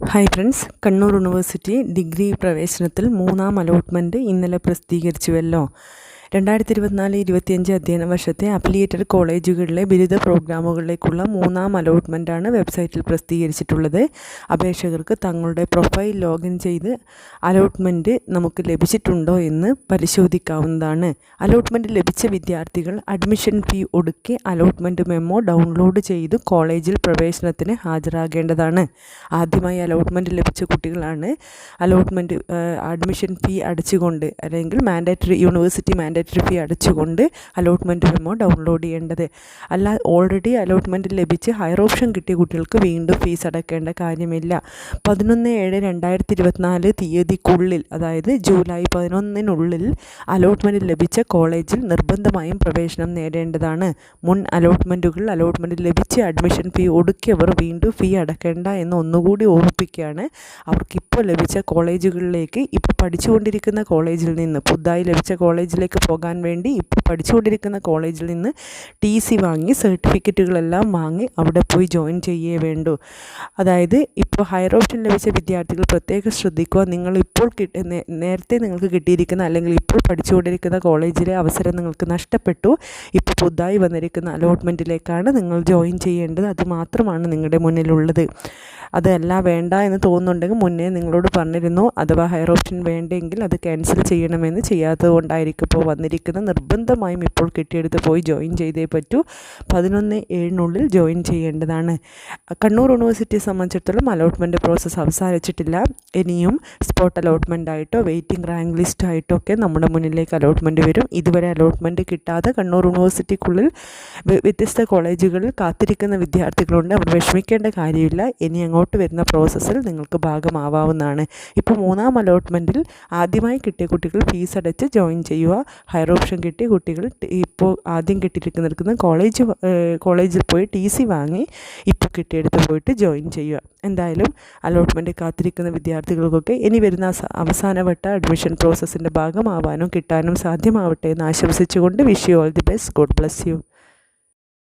Hi friends, Kannur university degree പ്രവേശനത്തിൽ മൂന്നാം allotment ഇന്നലെ പ്രസിദ്ധീകരിച്ചുവല്ലോ. 2024-25 അധ്യയന വർഷത്തെ അഫിലിയേറ്റഡ് കോളേജുകളിലെ ബിരുദ പ്രോഗ്രാമുകളിലേക്കുള്ള മൂന്നാം അലോട്ട്മെൻറ്റാണ് വെബ്സൈറ്റിൽ പ്രസിദ്ധീകരിച്ചിട്ടുള്ളത്. അപേക്ഷകർക്ക് തങ്ങളുടെ പ്രൊഫൈൽ ലോഗിൻ ചെയ്ത് അലോട്ട്മെൻറ്റ് നമുക്ക് ലഭിച്ചിട്ടുണ്ടോ എന്ന് പരിശോധിക്കാവുന്നതാണ്. അലോട്ട്മെൻറ്റ് ലഭിച്ച വിദ്യാർത്ഥികൾ അഡ്മിഷൻ ഫീ ഒടുക്കി അലോട്ട്മെൻറ്റ് മെമ്മോ ഡൗൺലോഡ് ചെയ്ത് കോളേജിൽ പ്രവേശനത്തിന് ഹാജരാകേണ്ടതാണ്. ആദ്യമായി അലോട്ട്മെൻറ്റ് ലഭിച്ച കുട്ടികളാണ് അഡ്മിഷൻ ഫീ അടച്ചുകൊണ്ട് അല്ലെങ്കിൽ യൂണിവേഴ്സിറ്റി മാൻഡേറ്ററി ഫീ അടച്ചുകൊണ്ട് അലോട്ട്മെൻറ്റ് മെമ്മോ ഡൗൺലോഡ് ചെയ്യേണ്ടത്. ഓൾറെഡി അലോട്ട്മെൻറ്റ് ലഭിച്ച് ഹയർ ഓപ്ഷൻ കിട്ടിയ കുട്ടികൾക്ക് വീണ്ടും ഫീസ് അടയ്ക്കേണ്ട കാര്യമില്ല. 11/7/2024 തീയതിക്കുള്ളിൽ, അതായത് ജൂലൈ 11-നുള്ളിൽ അലോട്ട്മെൻറ്റ് ലഭിച്ച കോളേജിൽ നിർബന്ധമായും പ്രവേശനം നേടേണ്ടതാണ്. മുൻ അലോട്ട്മെൻറ്റ് ലഭിച്ച് അഡ്മിഷൻ ഫീ ഒടുക്കിയവർ വീണ്ടും ഫീ അടയ്ക്കേണ്ട എന്ന് ഒന്നുകൂടി ഓർമ്മിപ്പിക്കുകയാണ്. അവർക്കിപ്പോൾ ലഭിച്ച കോളേജുകളിലേക്ക്, ഇപ്പോൾ പഠിച്ചുകൊണ്ടിരിക്കുന്ന കോളേജിൽ നിന്ന്, പുതുതായി ലഭിച്ച കോളേജിലേക്ക് പോകാൻ വേണ്ടി ഇപ്പോൾ പഠിച്ചുകൊണ്ടിരിക്കുന്ന കോളേജിൽ നിന്ന് TC വാങ്ങി സർട്ടിഫിക്കറ്റുകളെല്ലാം വാങ്ങി അവിടെ പോയി ജോയിൻ ചെയ്യേ വേണ്ടൂ. അതായത് ഇപ്പോൾ ഹയർ ഓപ്ഷൻ ലഭിച്ച വിദ്യാർത്ഥികൾ പ്രത്യേകം ശ്രദ്ധിക്കുക. നിങ്ങളിപ്പോൾ നേരത്തെ നിങ്ങൾക്ക് കിട്ടിയിരിക്കുന്ന അല്ലെങ്കിൽ ഇപ്പോൾ പഠിച്ചുകൊണ്ടിരിക്കുന്ന കോളേജിലെ അവസരം നിങ്ങൾക്ക് നഷ്ടപ്പെട്ടു. ഇപ്പോൾ പുതുതായി വന്നിരിക്കുന്ന അലോട്ട്മെൻറ്റിലേക്കാണ് നിങ്ങൾ ജോയിൻ ചെയ്യേണ്ടത്. അത് മാത്രമാണ് നിങ്ങളുടെ മുന്നിലുള്ളത്. അതല്ല വേണ്ട എന്ന് തോന്നുന്നുണ്ടെങ്കിൽ മുന്നേ നിങ്ങളോട് പറഞ്ഞിരുന്നു. അഥവാ ഹയർ ഓപ്ഷൻ വേണ്ടെങ്കിൽ അത് ക്യാൻസൽ ചെയ്യണമെന്ന്. ചെയ്യാത്തത് കൊണ്ടായിരിക്കും ഇപ്പോൾ വന്നിരിക്കുന്നത്. നിർബന്ധമായും ഇപ്പോൾ കിട്ടിയെടുത്ത് പോയി ജോയിൻ ചെയ്തേ പറ്റൂ. 11/7-നുള്ളിൽ ജോയിൻ ചെയ്യേണ്ടതാണ്. കണ്ണൂർ യൂണിവേഴ്സിറ്റിയെ സംബന്ധിച്ചിടത്തോളം അലോട്ട്മെൻറ്റ് പ്രോസസ്സ് അവസാനിച്ചിട്ടില്ല. ഇനിയും സ്പോട്ട് അലോട്ട്മെൻ്റ് ആയിട്ടോ വെയിറ്റിംഗ് റാങ്ക് ലിസ്റ്റ് ആയിട്ടോ ഒക്കെ നമ്മുടെ മുന്നിലേക്ക് അലോട്ട്മെൻറ്റ് വരും. ഇതുവരെ അലോട്ട്മെൻറ്റ് കിട്ടാതെ കണ്ണൂർ യൂണിവേഴ്സിറ്റിക്കുള്ളിൽ വ്യത്യസ്ത കോളേജുകളിൽ കാത്തിരിക്കുന്ന വിദ്യാർത്ഥികളുണ്ട്. അവർ വിഷമിക്കേണ്ട കാര്യമില്ല. ഇനി അങ്ങോട്ട് വരുന്ന പ്രോസസ്സിൽ നിങ്ങൾക്ക് ഭാഗമാവാവുന്നതാണ്. ഇപ്പോൾ മൂന്നാം അലോട്ട്മെൻറ്റിൽ ആദ്യമായി കിട്ടിയ കുട്ടികൾ ഫീസ് അടച്ച് ജോയിൻ ചെയ്യുക. ഹയർ ഓപ്ഷൻ കിട്ടിയ കുട്ടികൾ ഇപ്പോൾ ആദ്യം കിട്ടിയിരിക്കുന്ന കോളേജിൽ പോയി TC വാങ്ങി ഇപ്പോൾ കിട്ടിയെടുത്ത് പോയിട്ട് ജോയിൻ ചെയ്യുക. എന്തായാലും അലോട്ട്മെൻറ്റ് കാത്തിരിക്കുന്ന വിദ്യാർത്ഥികൾക്കൊക്കെ ഇനി വരുന്ന അവസാനവട്ട അഡ്മിഷൻ പ്രോസസ്സിൻ്റെ ഭാഗമാവാനും കിട്ടാനും സാധ്യമാവട്ടെ എന്ന് ആശംസിച്ചുകൊണ്ട് wish you all the best. God bless you.